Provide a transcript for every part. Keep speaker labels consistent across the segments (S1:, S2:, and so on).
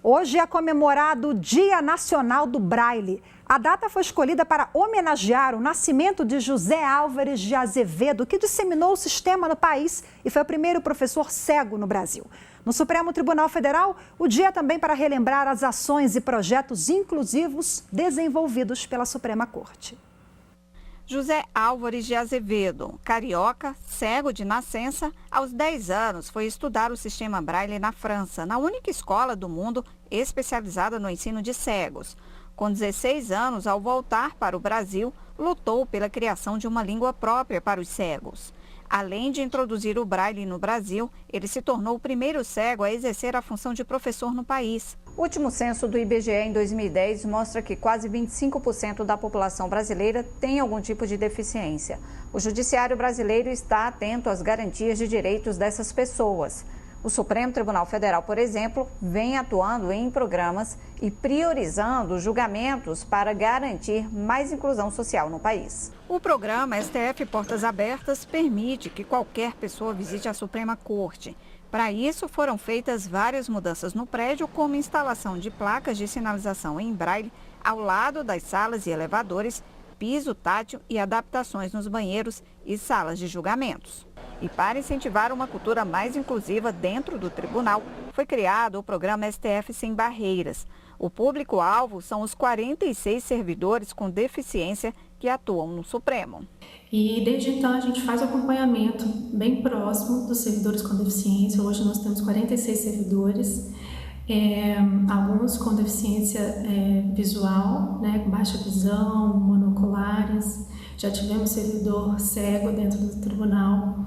S1: Hoje é comemorado o Dia Nacional do Braille. A data foi escolhida para homenagear o nascimento de José Álvares de Azevedo, que disseminou o sistema no país e foi o primeiro professor cego no Brasil. No Supremo Tribunal Federal, o dia é também para relembrar as ações e projetos inclusivos desenvolvidos pela Suprema Corte.
S2: José Álvares de Azevedo, carioca, cego de nascença, aos 10 anos foi estudar o sistema Braille na França, na única escola do mundo especializada no ensino de cegos. Com 16 anos, ao voltar para o Brasil, lutou pela criação de uma língua própria para os cegos. Além de introduzir o Braille no Brasil, ele se tornou o primeiro cego a exercer a função de professor no país.
S3: O último censo do IBGE em 2010 mostra que quase 25% da população brasileira tem algum tipo de deficiência. O Judiciário brasileiro está atento às garantias de direitos dessas pessoas. O Supremo Tribunal Federal, por exemplo, vem atuando em programas e priorizando julgamentos para garantir mais inclusão social no país.
S2: O programa STF Portas Abertas permite que qualquer pessoa visite a Suprema Corte. Para isso, foram feitas várias mudanças no prédio, como instalação de placas de sinalização em braille ao lado das salas e elevadores, piso tátil e adaptações nos banheiros e salas de julgamentos. E para incentivar uma cultura mais inclusiva dentro do tribunal, foi criado o programa STF Sem Barreiras. O público-alvo são os 46 servidores com deficiência que atuam no Supremo.
S4: E desde então a gente faz o acompanhamento bem próximo dos servidores com deficiência. Hoje nós temos 46 servidores, alguns com deficiência visual, com baixa visão, monoculares. Já tivemos servidor cego dentro do tribunal.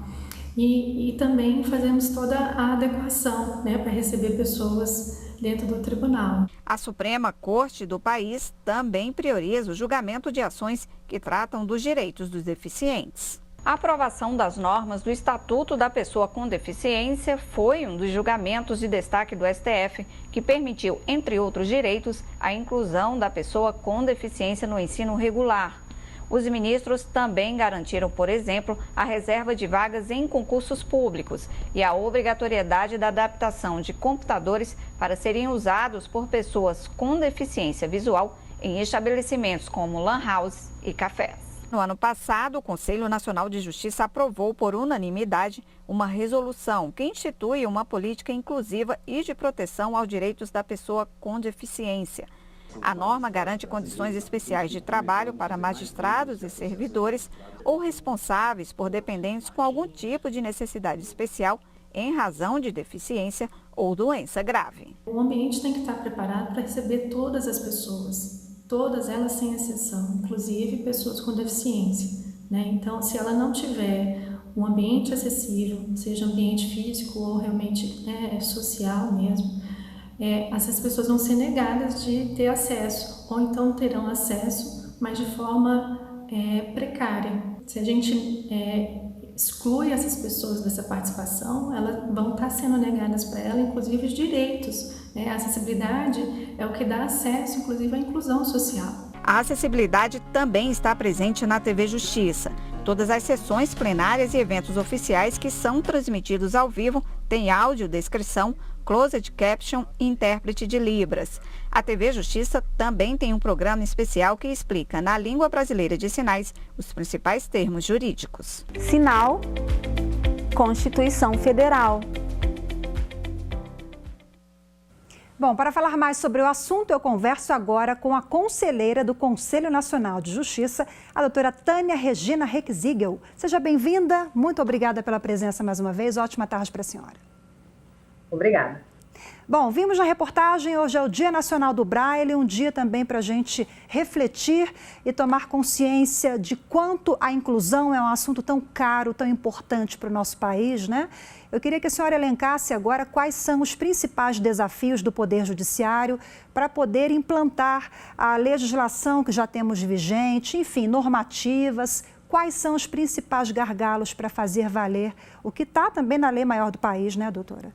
S4: E também fazemos toda a adequação para receber pessoas dentro do tribunal.
S2: A Suprema Corte do país também prioriza o julgamento de ações que tratam dos direitos dos deficientes.
S3: A aprovação das normas do Estatuto da Pessoa com Deficiência foi um dos julgamentos de destaque do STF, que permitiu, entre outros direitos, a inclusão da pessoa com deficiência no ensino regular. Os ministros também garantiram, por exemplo, a reserva de vagas em concursos públicos e a obrigatoriedade da adaptação de computadores para serem usados por pessoas com deficiência visual em estabelecimentos como lan house e cafés.
S2: No ano passado, o Conselho Nacional de Justiça aprovou por unanimidade uma resolução que institui uma política inclusiva e de proteção aos direitos da pessoa com deficiência. A norma garante condições especiais de trabalho para magistrados e servidores ou responsáveis por dependentes com algum tipo de necessidade especial em razão de deficiência ou doença grave.
S4: O ambiente tem que estar preparado para receber todas as pessoas, todas elas sem exceção, inclusive pessoas com deficiência. Então, se ela não tiver um ambiente acessível, seja ambiente físico ou realmente social mesmo, essas pessoas vão ser negadas de ter acesso, ou então terão acesso, mas de forma precária. Se a gente exclui essas pessoas dessa participação, elas vão estar sendo negadas para elas, inclusive, os direitos. A acessibilidade é o que dá acesso, inclusive, à inclusão social.
S2: A acessibilidade também está presente na TV Justiça. Todas as sessões plenárias e eventos oficiais que são transmitidos ao vivo têm audiodescrição, closed caption e intérprete de Libras. A TV Justiça também tem um programa especial que explica, na língua brasileira de sinais, os principais termos jurídicos.
S5: Sinal, Constituição Federal.
S1: Bom, para falar mais sobre o assunto, eu converso agora com a conselheira do Conselho Nacional de Justiça, a doutora Tânia Regina Reckziegel. Seja bem-vinda, muito obrigada pela presença mais uma vez, ótima tarde para a senhora.
S6: Obrigada.
S1: Bom, vimos na reportagem, hoje é o Dia Nacional do Braille, um dia também para a gente refletir e tomar consciência de quanto a inclusão é um assunto tão caro, tão importante para o nosso país, né? Eu queria que a senhora elencasse agora quais são os principais desafios do Poder Judiciário para poder implantar a legislação que já temos vigente, enfim, normativas. Quais são os principais gargalos para fazer valer o que está também na lei maior do país, né, doutora?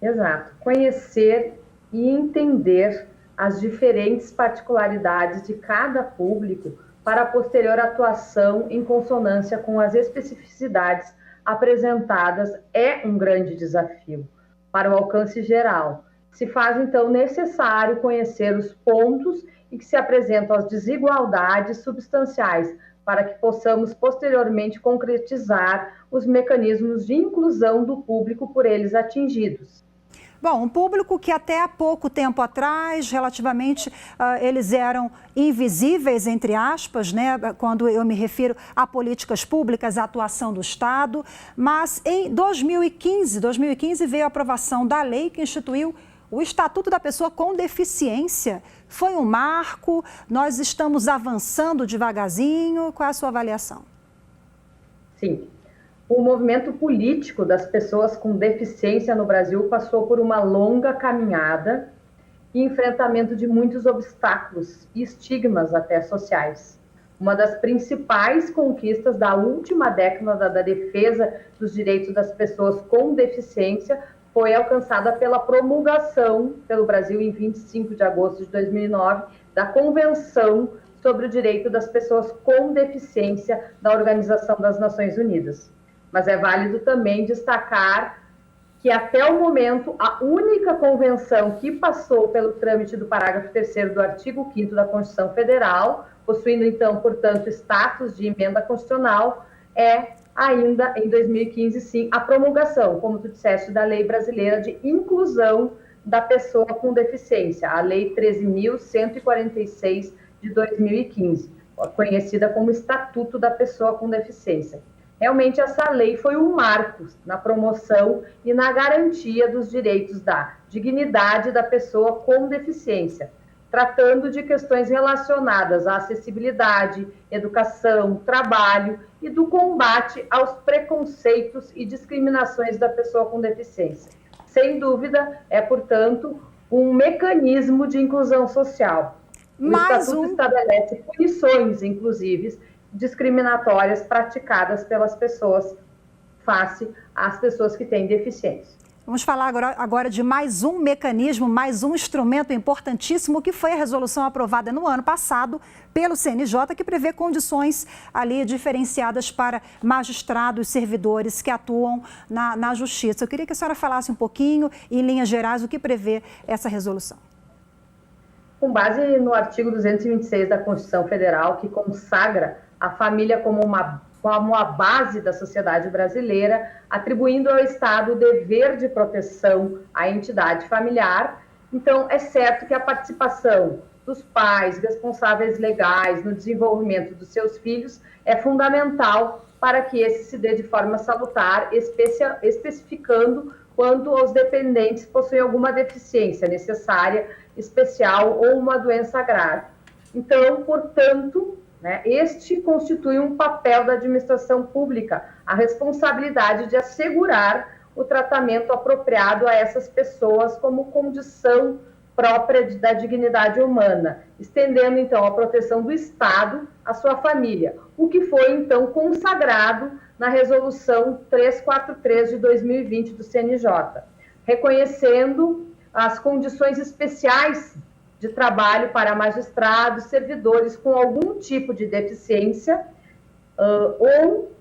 S6: Exato. Conhecer e entender as diferentes particularidades de cada público para a posterior atuação em consonância com as especificidades apresentadas é um grande desafio para o alcance geral, se faz, então, necessário conhecer os pontos em que se apresentam as desigualdades substanciais, para que possamos, posteriormente, concretizar os mecanismos de inclusão do público por eles atingidos.
S1: Bom, um público que até há pouco tempo atrás, relativamente, eles eram invisíveis, entre aspas, né, quando eu me refiro a políticas públicas, a atuação do Estado, mas em 2015 veio a aprovação da lei que instituiu o Estatuto da Pessoa com Deficiência. Foi um marco, nós estamos avançando devagarzinho, qual é a sua avaliação?
S6: Sim. O movimento político das pessoas com deficiência no Brasil passou por uma longa caminhada e enfrentamento de muitos obstáculos e estigmas até sociais. Uma das principais conquistas da última década da defesa dos direitos das pessoas com deficiência foi alcançada pela promulgação pelo Brasil em 25 de agosto de 2009 da Convenção sobre o Direito das Pessoas com Deficiência da Organização das Nações Unidas. Mas é válido também destacar que, até o momento, a única convenção que passou pelo trâmite do parágrafo 3º do artigo 5º da Constituição Federal, possuindo, então, portanto, status de emenda constitucional, é ainda, em 2015, sim, a promulgação, como tu disseste, da Lei Brasileira de Inclusão da Pessoa com Deficiência, a Lei 13.146 de 2015, conhecida como Estatuto da Pessoa com Deficiência. Realmente, essa lei foi um marco na promoção e na garantia dos direitos da dignidade da pessoa com deficiência, tratando de questões relacionadas à acessibilidade, educação, trabalho e do combate aos preconceitos e discriminações da pessoa com deficiência. Sem dúvida, é, portanto, um mecanismo de inclusão social. O Estatuto estabelece punições, inclusive, discriminatórias praticadas pelas pessoas face às pessoas que têm deficiência.
S1: Vamos falar agora de mais um mecanismo, mais um instrumento importantíssimo, que foi a resolução aprovada no ano passado pelo CNJ, que prevê condições ali diferenciadas para magistrados, servidores que atuam na Justiça. Eu queria que a senhora falasse um pouquinho, em linhas gerais, o que prevê essa resolução.
S6: Com base no artigo 226 da Constituição Federal, que consagra a família como a base da sociedade brasileira, atribuindo ao Estado o dever de proteção à entidade familiar. Então, é certo que a participação dos pais, responsáveis legais no desenvolvimento dos seus filhos é fundamental para que esse se dê de forma salutar, especificando quando os dependentes possuem alguma deficiência necessária, especial ou uma doença grave. Então, portanto, este constitui um papel da administração pública, a responsabilidade de assegurar o tratamento apropriado a essas pessoas como condição própria da dignidade humana, estendendo, então, a proteção do Estado à sua família, o que foi, então, consagrado na Resolução 343 de 2020 do CNJ, reconhecendo as condições especiais de trabalho para magistrados, servidores com algum tipo de deficiência ou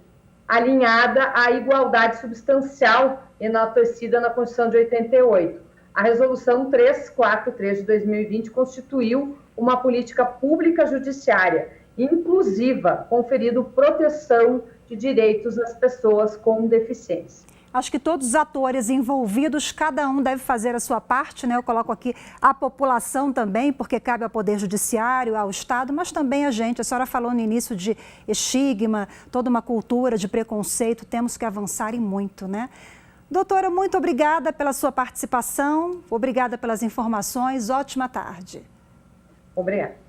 S6: alinhada à igualdade substancial enaltecida na Constituição de 88. A Resolução 343 de 2020 constituiu uma política pública judiciária inclusiva, conferindo proteção de direitos às pessoas com deficiência.
S1: Acho que todos os atores envolvidos, cada um deve fazer a sua parte, né? Eu coloco aqui a população também, porque cabe ao Poder Judiciário, ao Estado, mas também a gente. A senhora falou no início de estigma, toda uma cultura de preconceito, temos que avançar e muito, né? Doutora, muito obrigada pela sua participação, obrigada pelas informações, ótima tarde.
S6: Obrigada.